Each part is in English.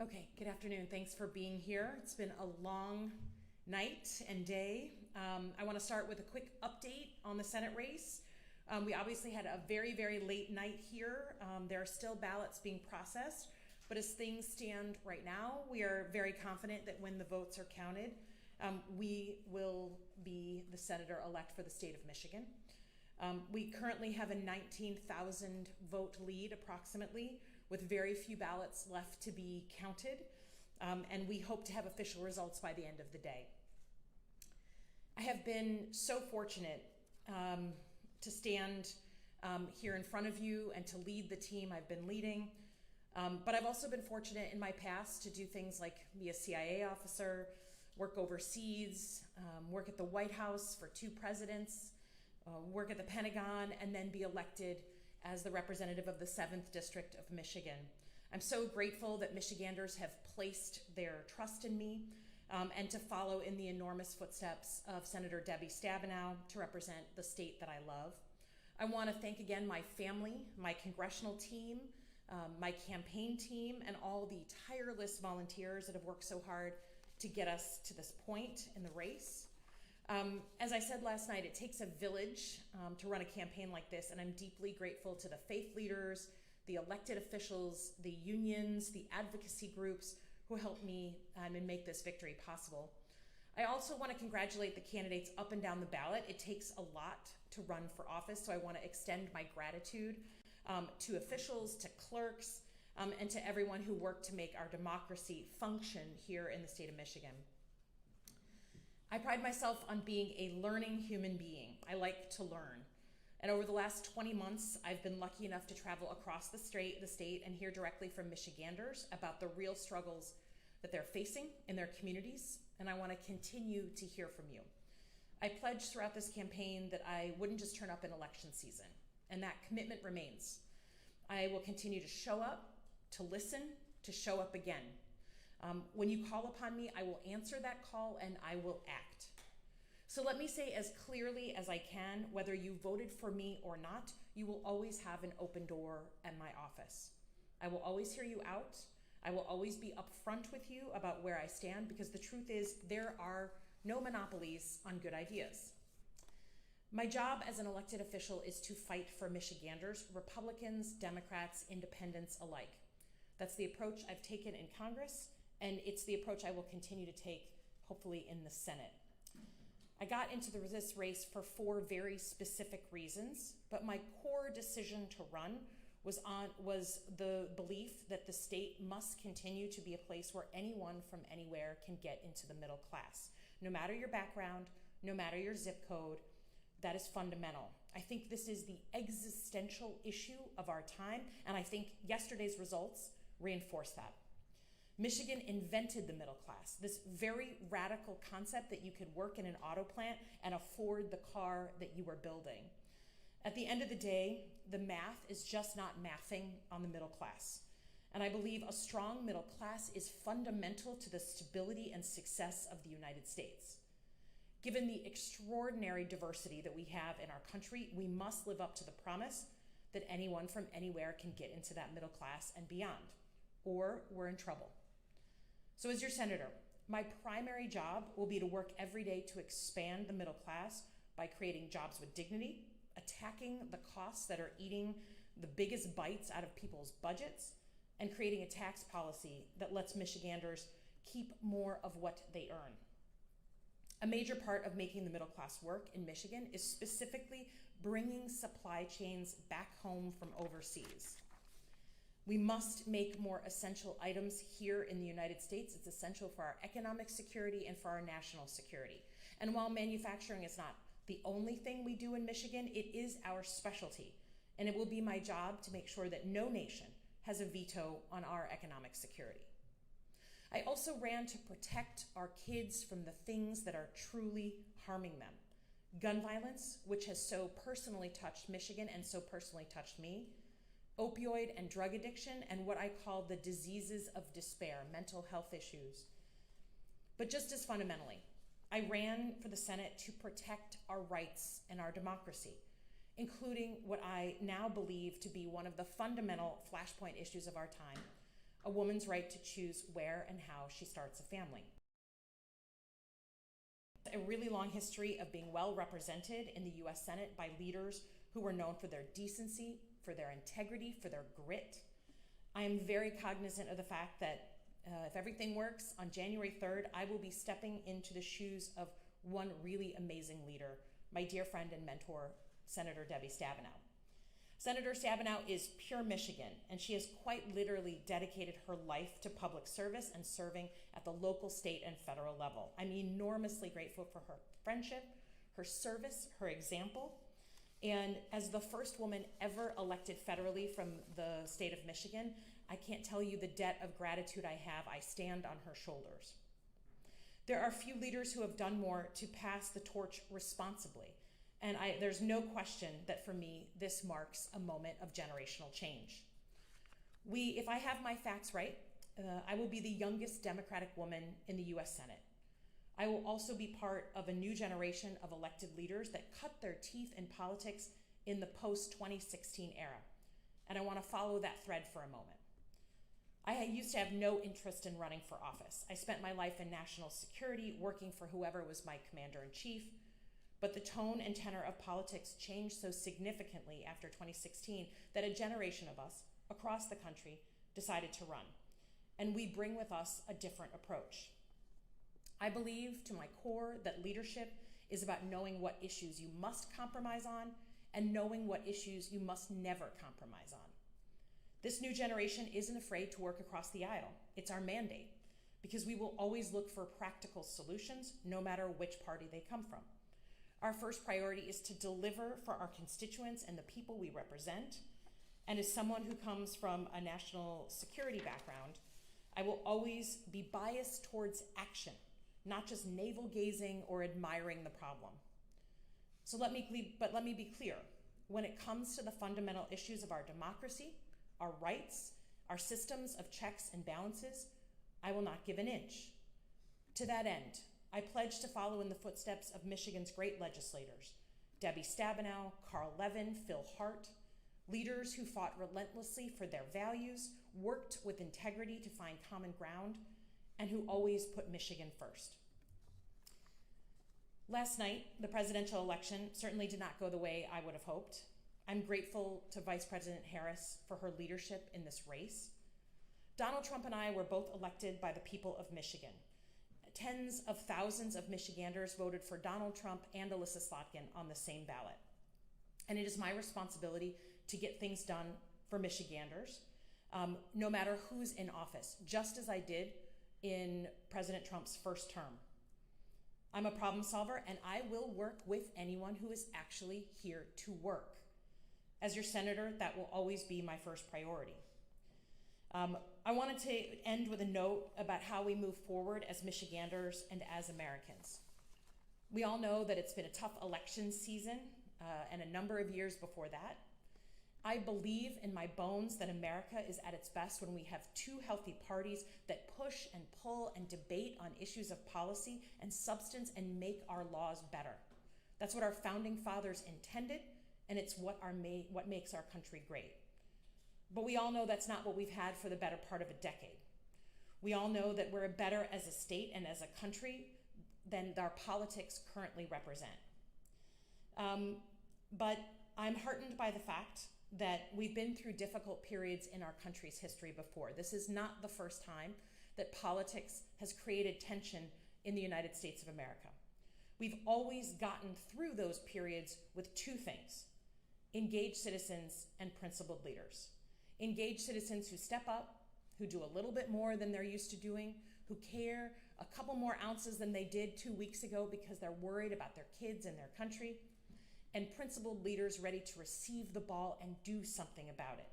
Okay, good afternoon. Thanks for being here. It's been a long night and day. I want to start with a quick update on the Senate race. We obviously had a very late night here. There are still ballots being processed, but as things stand right now, we are very confident that when the votes are counted, we will be the senator-elect for the state of Michigan. We currently have a 19,000 vote lead approximately, with very few ballots left to be counted, and we hope to have official results by the end of the day. I have been so fortunate to stand here in front of you and to lead the team I've been leading, but I've also been fortunate in my past to do things like be a CIA officer, work overseas, work at the White House for 2 presidents, work at the Pentagon, and then be elected as the representative of the 7th District of Michigan. I'm so grateful that Michiganders have placed their trust in me and to follow in the enormous footsteps of Senator Debbie Stabenow to represent the state that I love. I want to thank again my family, my congressional team, my campaign team, and all the tireless volunteers that have worked so hard to get us to this point in the race. As I said last night, it takes a village to run a campaign like this, and I'm deeply grateful to the faith leaders, the elected officials, the unions, the advocacy groups who helped me and make this victory possible. I also want to congratulate the candidates up and down the ballot. It takes a lot to run for office, so I want to extend my gratitude to officials, to clerks, and to everyone who worked to make our democracy function here in the state of Michigan. I pride myself on being a learning human being. I like to learn. And over the last 20 months, I've been lucky enough to travel across the state and hear directly from Michiganders about the real struggles that they're facing in their communities, and I want to continue to hear from you. I pledged throughout this campaign that I wouldn't just turn up in election season, and that commitment remains. I will continue to show up, to listen, to show up again. When you call upon me, I will answer that call and I will act. So let me say as clearly as I can, whether you voted for me or not, you will always have an open door at my office. I will always hear you out. I will always be upfront with you about where I stand, because the truth is there are no monopolies on good ideas. My job as an elected official is to fight for Michiganders, Republicans, Democrats, Independents alike. That's the approach I've taken in Congress, and it's the approach I will continue to take, hopefully, in the Senate. I got into this race for 4 very specific reasons, but my core decision to run was the belief that the state must continue to be a place where anyone from anywhere can get into the middle class. No matter your background, no matter your zip code, that is fundamental. I think this is the existential issue of our time, and I think yesterday's results reinforce that. Michigan invented the middle class, this very radical concept that you could work in an auto plant and afford the car that you were building. At the end of the day, the math is just not mathing on the middle class. And I believe a strong middle class is fundamental to the stability and success of the United States. Given the extraordinary diversity that we have in our country, we must live up to the promise that anyone from anywhere can get into that middle class and beyond, or we're in trouble. So as your senator, my primary job will be to work every day to expand the middle class by creating jobs with dignity, attacking the costs that are eating the biggest bites out of people's budgets, and creating a tax policy that lets Michiganders keep more of what they earn. A major part of making the middle class work in Michigan is specifically bringing supply chains back home from overseas. We must make more essential items here in the United States. It's essential for our economic security and for our national security. And while manufacturing is not the only thing we do in Michigan, it is our specialty. And it will be my job to make sure that no nation has a veto on our economic security. I also ran to protect our kids from the things that are truly harming them. Gun violence, which has so personally touched Michigan and so personally touched me, opioid and drug addiction, and what I call the diseases of despair, mental health issues. But just as fundamentally, I ran for the Senate to protect our rights and our democracy, including what I now believe to be one of the fundamental flashpoint issues of our time, a woman's right to choose where and how she starts a family. A really long history of being well represented in the U.S. Senate by leaders who were known for their decency, for their integrity, for their grit. I am very cognizant of the fact that if everything works, on January 3rd, I will be stepping into the shoes of one really amazing leader, my dear friend and mentor, Senator Debbie Stabenow. Senator Stabenow is pure Michigan, and she has quite literally dedicated her life to public service and serving at the local, state, and federal level. I'm enormously grateful for her friendship, her service, her example, and as the first woman ever elected federally from the state of Michigan, I can't tell you the debt of gratitude I have. I stand on her shoulders. There are few leaders who have done more to pass the torch responsibly. And there's no question that for me, this marks a moment of generational change. If I have my facts right, I will be the youngest Democratic woman in the U.S. Senate. I will also be part of a new generation of elected leaders that cut their teeth in politics in the post-2016 era. And I want to follow that thread for a moment. I used to have no interest in running for office. I spent my life in national security, working for whoever was my commander-in-chief. But the tone and tenor of politics changed so significantly after 2016 that a generation of us across the country decided to run. And we bring with us a different approach. I believe to my core that leadership is about knowing what issues you must compromise on and knowing what issues you must never compromise on. This new generation isn't afraid to work across the aisle. It's our mandate, because we will always look for practical solutions, no matter which party they come from. Our first priority is to deliver for our constituents and the people we represent. And as someone who comes from a national security background, I will always be biased towards action, not just navel-gazing or admiring the problem. Let me be clear. When it comes to the fundamental issues of our democracy, our rights, our systems of checks and balances, I will not give an inch. To that end, I pledge to follow in the footsteps of Michigan's great legislators, Debbie Stabenow, Carl Levin, Phil Hart, leaders who fought relentlessly for their values, worked with integrity to find common ground, and who always put Michigan first. Last night, the presidential election certainly did not go the way I would have hoped. I'm grateful to Vice President Harris for her leadership in this race. Donald Trump and I were both elected by the people of Michigan. Tens of thousands of Michiganders voted for Donald Trump and Elissa Slotkin on the same ballot. And it is my responsibility to get things done for Michiganders, no matter who's in office, just as I did in President Trump's first term. I'm a problem solver, and I will work with anyone who is actually here to work. As your senator, that will always be my first priority. I wanted to end with a note about how we move forward as Michiganders and as Americans. We all know that it's been a tough election season and a number of years before that. I believe in my bones that America is at its best when we have two healthy parties that push and pull and debate on issues of policy and substance and make our laws better. That's what our founding fathers intended, and it's what makes our country great. But we all know that's not what we've had for the better part of a decade. We all know that we're better as a state and as a country than our politics currently represent. But I'm heartened by the fact that we've been through difficult periods in our country's history before. This is not the first time that politics has created tension in the United States of America. We've always gotten through those periods with two things: engaged citizens and principled leaders. Engaged citizens who step up, who do a little bit more than they're used to doing, who care a couple more ounces than they did 2 weeks ago because they're worried about their kids and their country, and principled leaders ready to receive the ball and do something about it.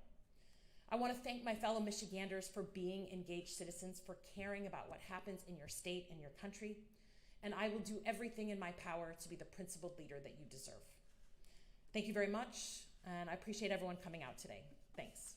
I want to thank my fellow Michiganders for being engaged citizens, for caring about what happens in your state and your country, and I will do everything in my power to be the principled leader that you deserve. Thank you very much, and I appreciate everyone coming out today. Thanks.